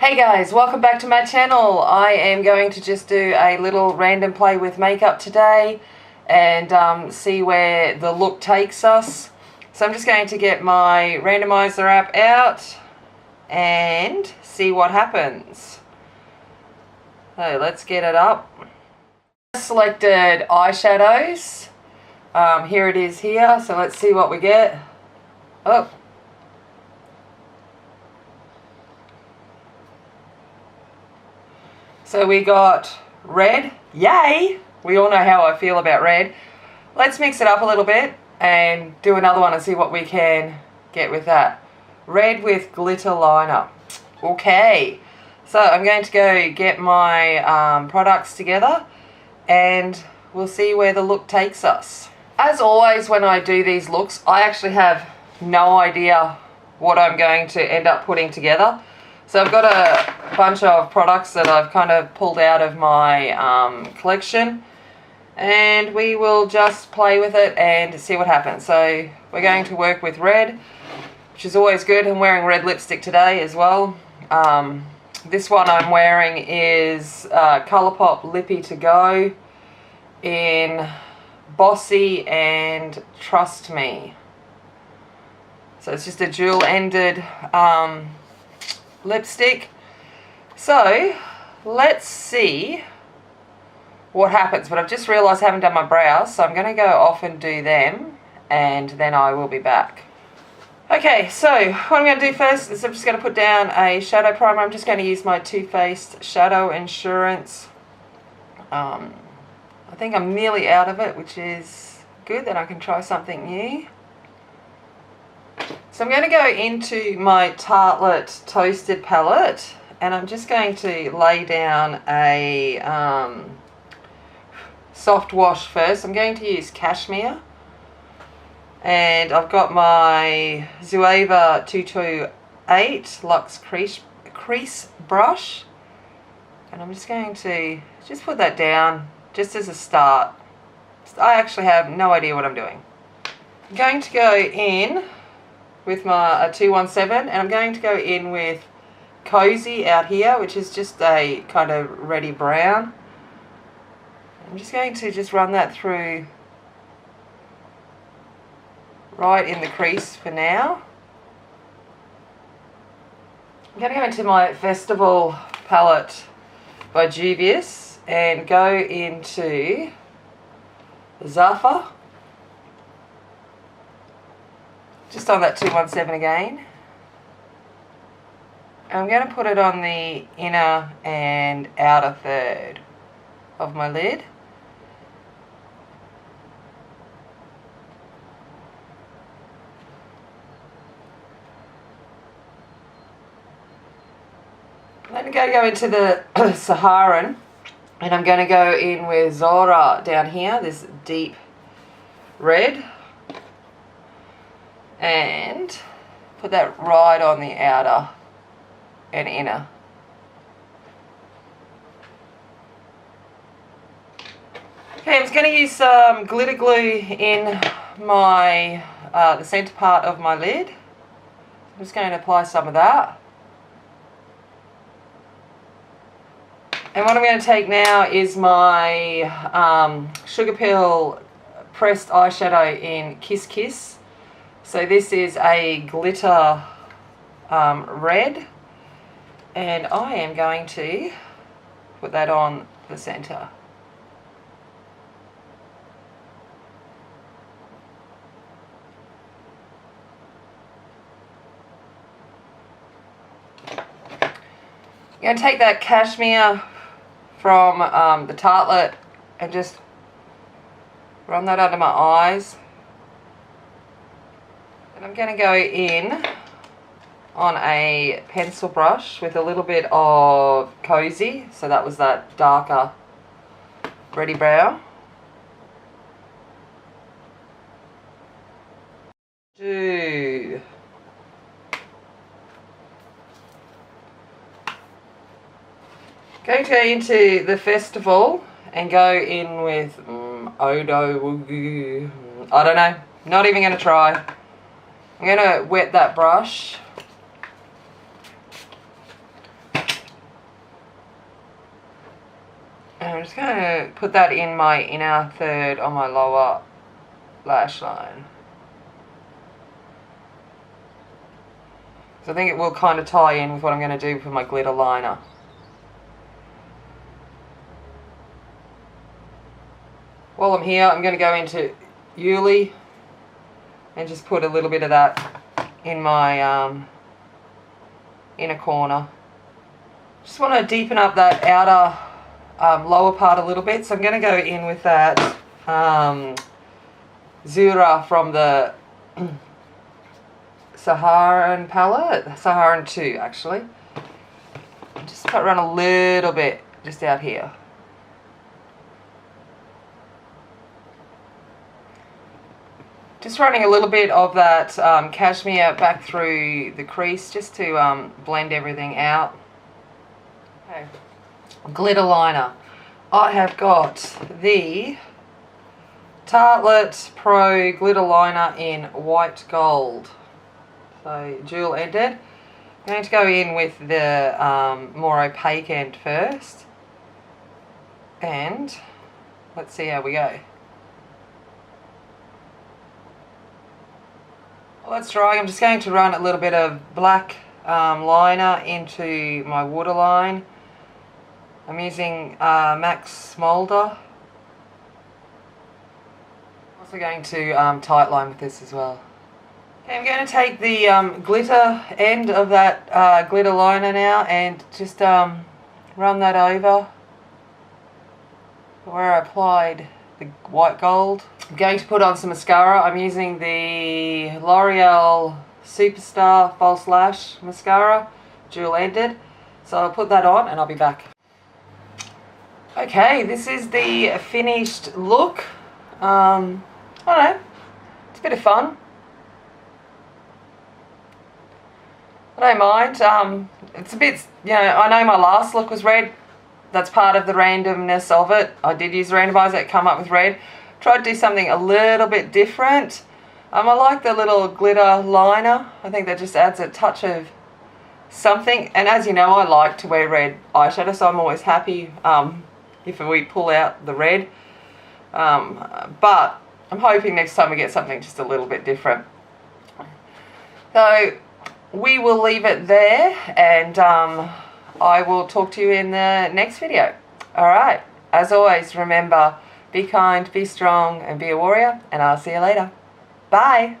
Hey guys, welcome back to my channel. I am going to just do a little random play with makeup today and see where the look takes us. So I'm just going to get my randomiser app out and see what happens. So let's get it up. I selected eyeshadows. Here it is here, so let's see what we get. Oh. So we got red, yay! We all know how I feel about red. Let's mix it up a little bit and do another one and see what we can get with that. Red with glitter liner. Okay, so I'm going to go get my products together and we'll see where the look takes us. As always when I do these looks, I actually have no idea what I'm going to end up putting together. So I've got a bunch of products that I've kind of pulled out of my collection and we will just play with it and see what happens. So we're going to work with red, which is always good. I'm wearing red lipstick today as well. This one I'm wearing is Colourpop Lippy to Go in Bossy and Trust Me. So it's just a dual-ended lipstick. So let's see what happens, but I've just realized I haven't done my brows, so I'm going to go off and do them and then I will be back. Okay, so what I'm going to do first is I'm just going to put down a shadow primer. I'm just going to use my Too Faced Shadow Insurance. I think I'm nearly out of it, which is good, then I can try something new. So I'm going to go into my Tartelette Toasted palette and I'm just going to lay down a soft wash first. I'm going to use Cashmere and I've got my Zoeva 228 Luxe Crease Brush and I'm just going to just put that down just as a start. I actually have no idea what I'm doing. I'm going to go in with my 217 and I'm going to go in with Cozy out here, which is just a kind of reddy brown. I'm just going to just run that through right in the crease for now. I'm going to go into my Festival palette by Juvia's and go into Zaffa. Just on that 217 again. I'm going to put it on the inner and outer third of my lid. Then I'm going to go into the Saharan and I'm going to go in with Zora down here, this deep red. And put that right on the outer and inner. Okay, I'm just going to use some glitter glue in my the centre part of my lid. I'm just going to apply some of that. And what I'm going to take now is my Sugar Pill pressed eyeshadow in Kiss Kiss. So this is a glitter red and I am going to put that on the centre. I'm going to take that Cashmere from the Tartelette and just run that under my eyes. And I'm going to go in on a pencil brush with a little bit of Cozy, so that was that darker reddy brown. Going to go into the Festival and go in with Odo, I don't know, not even going to try. I'm going to wet that brush I'm just going to put that in my inner third on my lower lash line. So I think it will kind of tie in with what I'm going to do for my glitter liner. While I'm here, I'm going to go into Yuli and just put a little bit of that in my inner corner. Just want to deepen up that outer lower part a little bit, so I'm going to go in with that Zura from the Saharan palette, Saharan 2 actually. Just run a little bit just out here. Just running a little bit of that cashmere back through the crease just to blend everything out. Okay. Glitter liner. I have got the Tartelette Pro glitter liner in white gold. So dual ended. I'm going to go in with the more opaque end first. And let's see how we go. While that's drying, I'm just going to run a little bit of black liner into my waterline. I'm using Max Smolder. Also going to tight line with this as well. Okay, I'm going to take the glitter end of that glitter liner now and just run that over where I applied the white gold. I'm going to put on some mascara. I'm using the L'Oreal Superstar False Lash Mascara, dual ended. So I'll put that on and I'll be back. Okay, this is the finished look. I don't know, it's a bit of fun. I don't mind. It's a bit, you know, I know my last look was red. That's part of the randomness of it. I did use the randomiser that come up with red. Tried to do something a little bit different. I like the little glitter liner. I think that just adds a touch of something. And as you know, I like to wear red eyeshadow, so I'm always happy if we pull out the red. But I'm hoping next time we get something just a little bit different. So we will leave it there, and I will talk to you in the next video. Alright, as always, remember, be kind, be strong, and be a warrior, and I'll see you later. Bye!